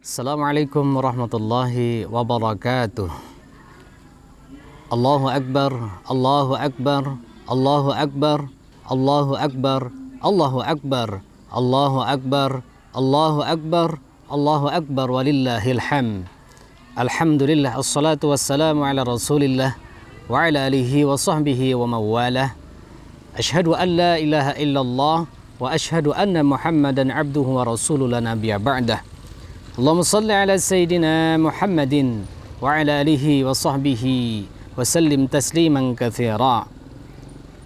Assalamualaikum warahmatullahi wabarakatuh. Allahu Akbar, Allahu Akbar, Allahu Akbar, Allahu Akbar, Allahu Akbar, Allahu Akbar, Allahu Akbar, Allahu Akbar walillahil hamd. Alhamdulillah, assalatu wassalamu ala rasulillah wa ala alihi wa sahbihi wa mawalah. Ashhadu an la ilaha illallah wa ashhadu anna Muhammadan abduhu wa rasuluhu la nabiyya ba'dah. Allahumma salli ala sayyidina Muhammadin wa ala alihi wa sahbihi wa sallim tasliman katsira.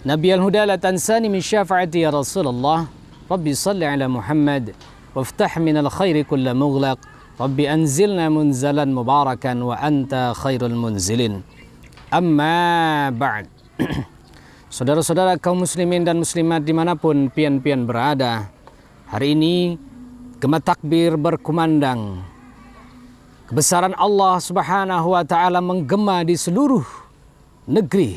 Nabi al-huda la tansani min syafa'ati ya Rasulullah. Rabbi salli ala Muhammad waftah min al-khairi kulla mughlaq. Rabbi anzilna munzalan mubarakan wa anta khairul munzilin. Amma ba'd. Saudara-saudara kaum muslimin dan muslimat dimanapun pian-pian berada, hari ini gema takbir berkumandang. Kebesaran Allah Subhanahu wa taala menggema di seluruh negeri,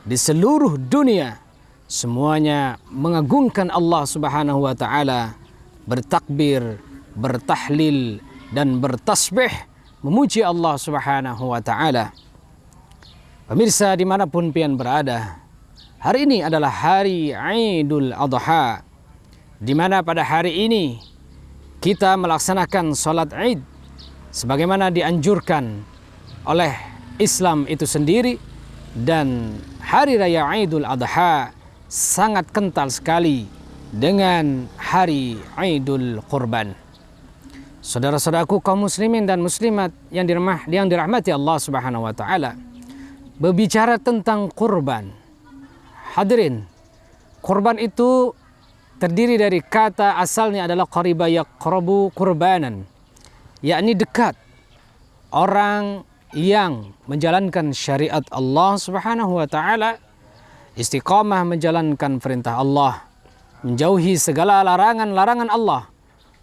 di seluruh dunia. Semuanya mengagungkan Allah Subhanahu wa taala, bertakbir, bertahlil dan bertasbih memuji Allah Subhanahu wa taala. Pemirsa dimanapun pian berada, hari ini adalah hari Idul Adha, di mana pada hari ini kita melaksanakan sholat Id sebagaimana dianjurkan oleh Islam itu sendiri. Dan hari raya Idul Adha sangat kental sekali dengan hari Idul Qurban. Saudara-saudaraku kaum muslimin dan muslimat yang dirahmati Allah Subhanahu wa taala, berbicara tentang kurban. Hadirin, kurban itu terdiri dari kata asalnya adalah qariba yaqrabu qurbanan, yakni dekat. Orang yang menjalankan syariat Allah Subhanahu wa taala, istiqamah menjalankan perintah Allah, menjauhi segala larangan-larangan Allah,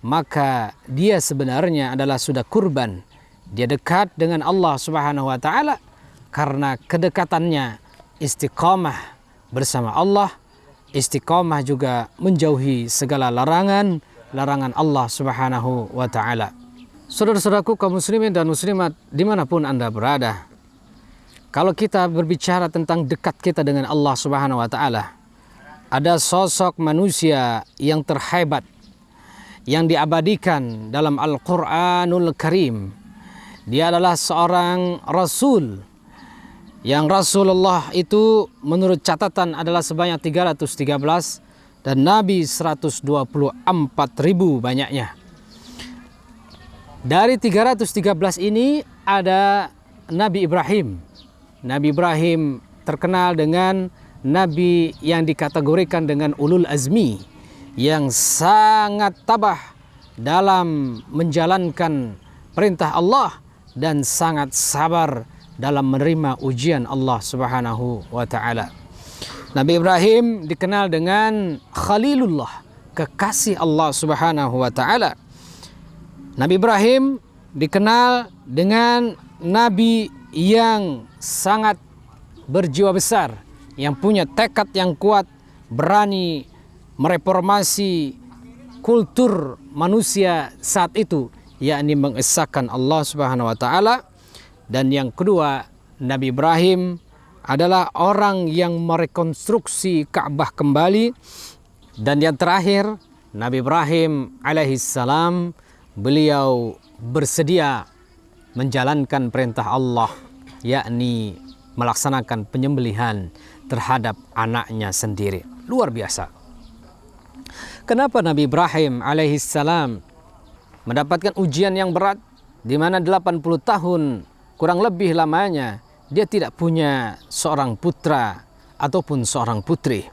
maka dia sebenarnya adalah sudah kurban. Dia dekat dengan Allah Subhanahu wa taala karena kedekatannya istiqamah bersama Allah, istiqamah juga menjauhi segala larangan Allah Subhanahu wa ta'ala. Saudara-saudaraku kaum muslimin dan muslimat dimanapun Anda berada, kalau kita berbicara tentang dekat kita dengan Allah Subhanahu wa ta'ala, ada sosok manusia yang terhebat yang diabadikan dalam Al-Quranul Karim. Dia adalah seorang Rasul, yang Rasulullah itu menurut catatan adalah sebanyak 313 dan Nabi 124.000 banyaknya. Dari 313 ini ada Nabi Ibrahim. Nabi Ibrahim terkenal dengan Nabi yang dikategorikan dengan ulul azmi, yang sangat tabah dalam menjalankan perintah Allah dan sangat sabar dalam menerima ujian Allah Subhanahu wa taala. Nabi Ibrahim dikenal dengan Khalilullah, kekasih Allah Subhanahu wa taala. Nabi Ibrahim dikenal dengan nabi yang sangat berjiwa besar, yang punya tekad yang kuat, berani mereformasi kultur manusia saat itu, yakni mengesahkan Allah Subhanahu wa taala. Dan yang kedua, Nabi Ibrahim adalah orang yang merekonstruksi Ka'bah kembali. Dan yang terakhir, Nabi Ibrahim alaihissalam, beliau bersedia menjalankan perintah Allah, yakni melaksanakan penyembelihan terhadap anaknya sendiri. Luar biasa. Kenapa Nabi Ibrahim alaihissalam mendapatkan ujian yang berat, di mana 80 tahun kurang lebih lamanya dia tidak punya seorang putra ataupun seorang putri.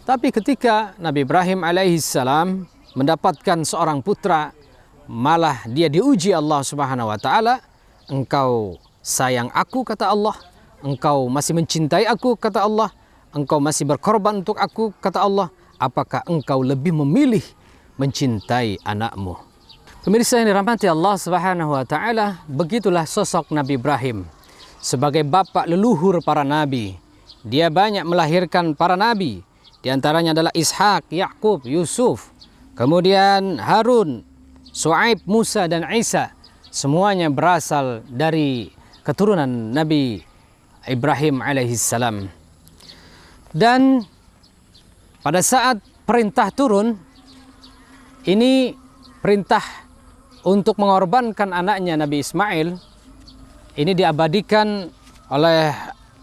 Tapi ketika Nabi Ibrahim alaihissalam mendapatkan seorang putra, malah dia diuji Allah Subhanahu wa taala. Engkau sayang aku, kata Allah. Engkau masih mencintai aku, kata Allah. Engkau masih berkorban untuk aku, kata Allah. Apakah engkau lebih memilih mencintai anakmu? Pemirsa yang dirahmati Allah Subhanahu wa taala, begitulah sosok Nabi Ibrahim sebagai bapak leluhur para nabi. Dia banyak melahirkan para nabi. Di antaranya adalah Ishak, Yakub, Yusuf, kemudian Harun, Shu'aib, Musa, dan Isa, semuanya berasal dari keturunan Nabi Ibrahim alaihissalam. Dan pada saat perintah turun, ini perintah untuk mengorbankan anaknya Nabi Ismail, ini diabadikan oleh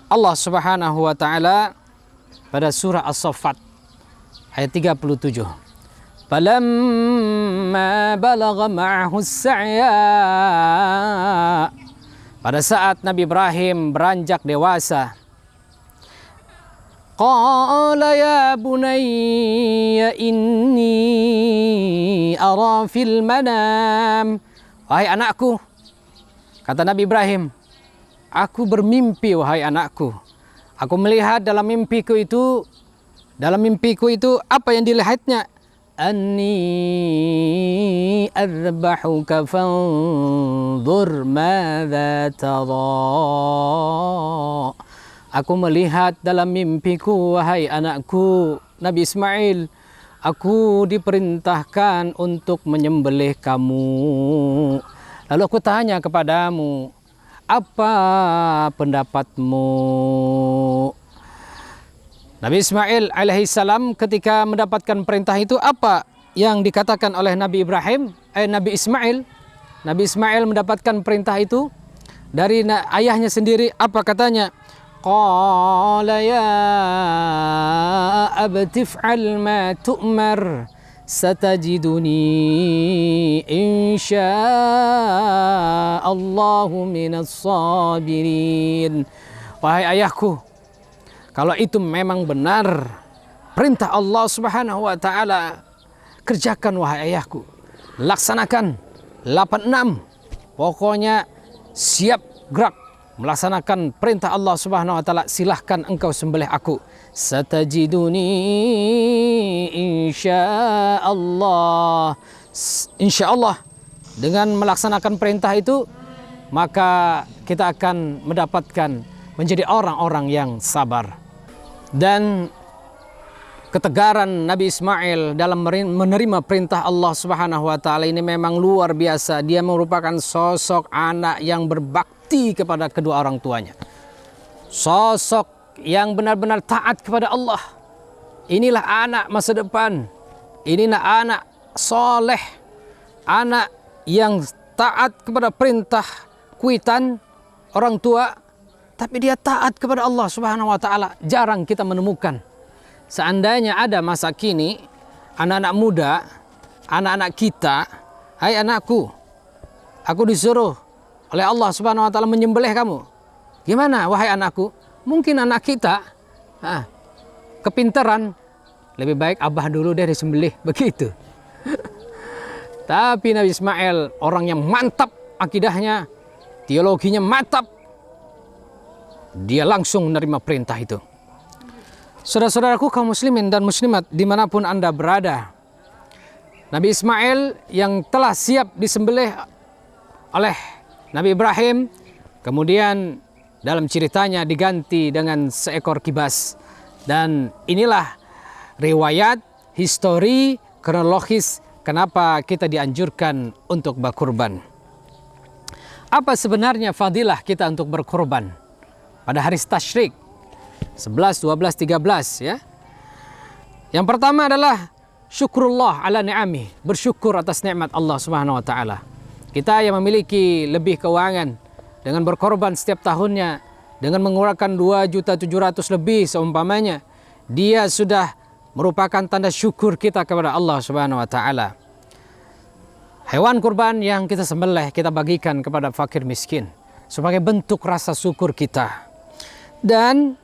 Allah Subhanahu wa taala pada surah As-Saffat ayat 37. Falamma balagha ma'ahu as-sa'ya, pada saat Nabi Ibrahim beranjak dewasa, qala ya bunayya inni ara fil manam, wahai anakku, kata Nabi Ibrahim, aku bermimpi wahai anakku, aku melihat dalam mimpiku itu apa yang dilihatnya, anni adbahuka fanzur madza tara. Aku melihat dalam mimpiku wahai anakku Nabi Ismail, aku diperintahkan untuk menyembelih kamu. Lalu aku tanya kepadamu, apa pendapatmu? Nabi Ismail alaihissalam ketika mendapatkan perintah itu, apa yang dikatakan oleh Nabi Ismail? Nabi Ismail mendapatkan perintah itu dari ayahnya sendiri. Apa katanya? Qala ya abati if'al ma tu'mar satajiduni insya'allahu minas sabirin. Wahai ayahku, kalau itu memang benar perintah Allah Subhanahu wa taala, kerjakan wahai ayahku. Laksanakan 86. Pokoknya siap gerak melaksanakan perintah Allah Subhanahu wa taala. Silahkan engkau sembelih aku. Satajiduni insyaallah. Insyaallah dengan melaksanakan perintah itu maka kita akan mendapatkan menjadi orang-orang yang sabar. Dan ketegaran Nabi Ismail dalam menerima perintah Allah Subhanahu wa taala ini memang luar biasa. Dia merupakan sosok anak yang berbakti kepada kedua orang tuanya. Sosok yang benar-benar taat kepada Allah. Inilah anak masa depan. Inilah anak soleh, anak yang taat kepada perintah kuitan orang tua, tapi dia taat kepada Allah Subhanahu wa taala. Jarang kita menemukan. Seandainya ada masa kini anak-anak muda, anak-anak kita, hai anakku, aku disuruh oleh Allah Subhanahu wa taala menyembelih kamu. Gimana wahai anakku? Mungkin anak kita kepintaran, lebih baik abah dulu deh disembelih, begitu. Tapi Nabi Ismail orang yang mantap akidahnya, teologinya mantap. Dia langsung menerima perintah itu. Saudara-saudaraku kaum muslimin dan muslimat dimanapun Anda berada, Nabi Ismail yang telah siap disembelih oleh Nabi Ibrahim, kemudian dalam ceritanya diganti dengan seekor kibas. Dan inilah riwayat, histori, kronologis kenapa kita dianjurkan untuk berkurban. Apa sebenarnya fadilah kita untuk berkurban pada hari tasyrik 11, 12, 13 ya. Yang pertama adalah syukurullah ala ni'amih, bersyukur atas nikmat Allah Subhanahu wa taala. Kita yang memiliki lebih keuangan dengan berkorban setiap tahunnya dengan mengeluarkan 2.700.000 lebih seumpamanya, dia sudah merupakan tanda syukur kita kepada Allah Subhanahu wa taala. Hewan kurban yang kita sembelih kita bagikan kepada fakir miskin sebagai bentuk rasa syukur kita. Dan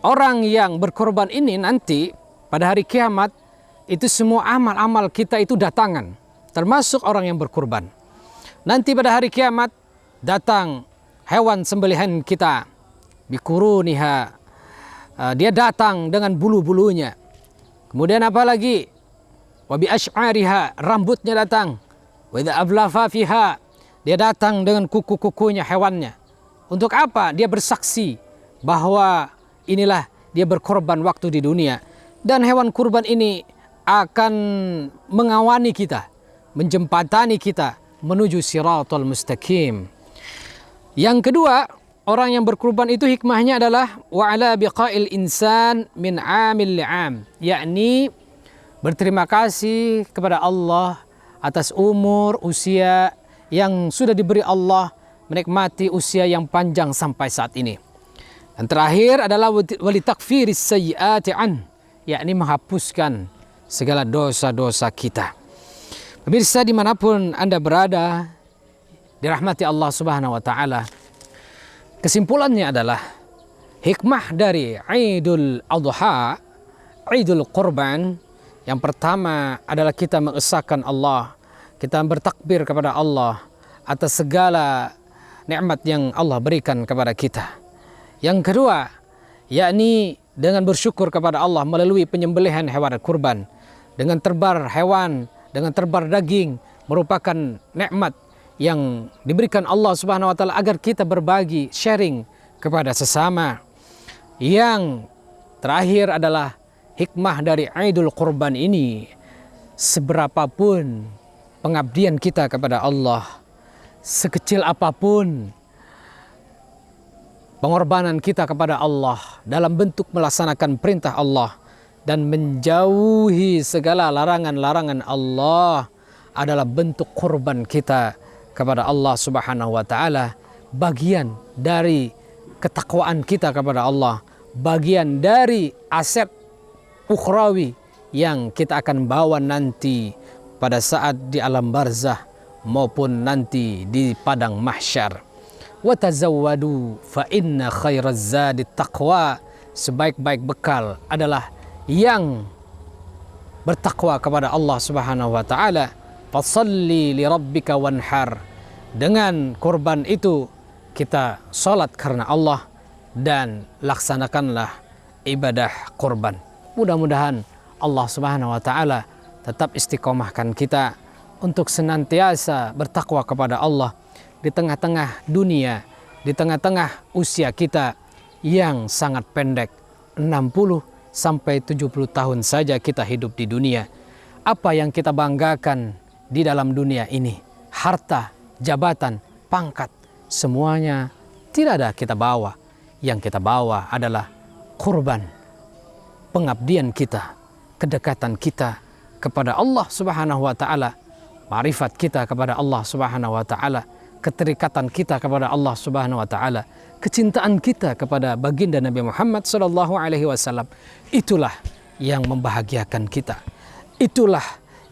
orang yang berkorban ini nanti pada hari kiamat itu semua amal-amal kita itu datangan, termasuk orang yang berkorban. Nanti pada hari kiamat datang hewan sembelihan kita, bikuruniha, dia datang dengan bulu-bulunya. Kemudian apa lagi? Wabi ash'ariha, rambutnya datang. Wa idza ablafa fiha, dia datang dengan kuku-kukunya hewannya. Untuk apa? Dia bersaksi bahwa inilah dia berkorban waktu di dunia. Dan hewan kurban ini akan mengawani kita, menjembatani kita menuju siratal mustaqim. Yang kedua, orang yang berkurban itu hikmahnya adalah wa ala biqa'il insan min amil li'am, yakni berterima kasih kepada Allah atas umur usia yang sudah diberi Allah, menikmati usia yang panjang sampai saat ini. Dan terakhir adalah walitakfiris sayyiati an, yakni menghapuskan segala dosa-dosa kita. Pemirsa dimanapun Anda berada, dirahmati Allah Subhanahu wa Ta'ala, kesimpulannya adalah hikmah dari Idul Adha, Idul Qurban. Yang pertama adalah kita mengesahkan Allah, kita bertakbir kepada Allah atas segala nikmat yang Allah berikan kepada kita. Yang kedua, yakni dengan bersyukur kepada Allah melalui penyembelihan hewan kurban. Dengan terbar hewan, dengan terbar daging merupakan nikmat yang diberikan Allah Subhanahu wa Ta'ala agar kita berbagi, sharing kepada sesama. Yang terakhir adalah hikmah dari Idul Qurban ini, seberapapun pengabdian kita kepada Allah, sekecil apapun pengorbanan kita kepada Allah dalam bentuk melaksanakan perintah Allah dan menjauhi segala larangan-larangan Allah adalah bentuk korban kita kepada Allah Subhanahu wa Ta'ala, bagian dari ketakwaan kita kepada Allah, bagian dari aset ukhrawi yang kita akan bawa nanti pada saat di alam barzah maupun nanti di padang mahsyar. Wa tazawwadu fa inna khairaz zadi taqwa, sebaik-baik bekal adalah yang bertakwa kepada Allah Subhanahu wa Ta'ala. Fasalli li rabbika wanhar, dengan korban itu kita salat karena Allah dan laksanakanlah ibadah korban. Mudah-mudahan Allah Subhanahu wa Ta'ala tetap istiqomahkan kita untuk senantiasa bertakwa kepada Allah di tengah-tengah dunia, di tengah-tengah usia kita yang sangat pendek, 60 sampai 70 tahun saja kita hidup di dunia. Apa yang kita banggakan di dalam dunia ini? Harta, jabatan, pangkat, semuanya tidak ada kita bawa. Yang kita bawa adalah kurban, pengabdian kita, kedekatan kita kepada Allah Subhanahu wa Ta'ala, ma'rifat kita kepada Allah Subhanahu wa Ta'ala, keterikatan kita kepada Allah Subhanahu wa Ta'ala, kecintaan kita kepada baginda Nabi Muhammad sallallahu alaihi wasallam. Itulah yang membahagiakan kita. Itulah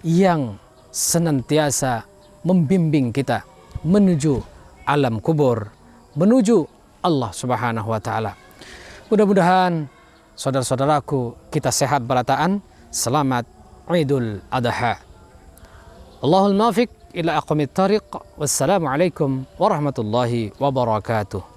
yang senantiasa membimbing kita menuju alam kubur, menuju Allah Subhanahu wa Ta'ala. Mudah-mudahan saudara-saudaraku kita sehat berataan. Selamat Idul Adha. Allahul muwaffiq ila aqwamit thariq. Wassalamualaikum warahmatullahi wabarakatuh.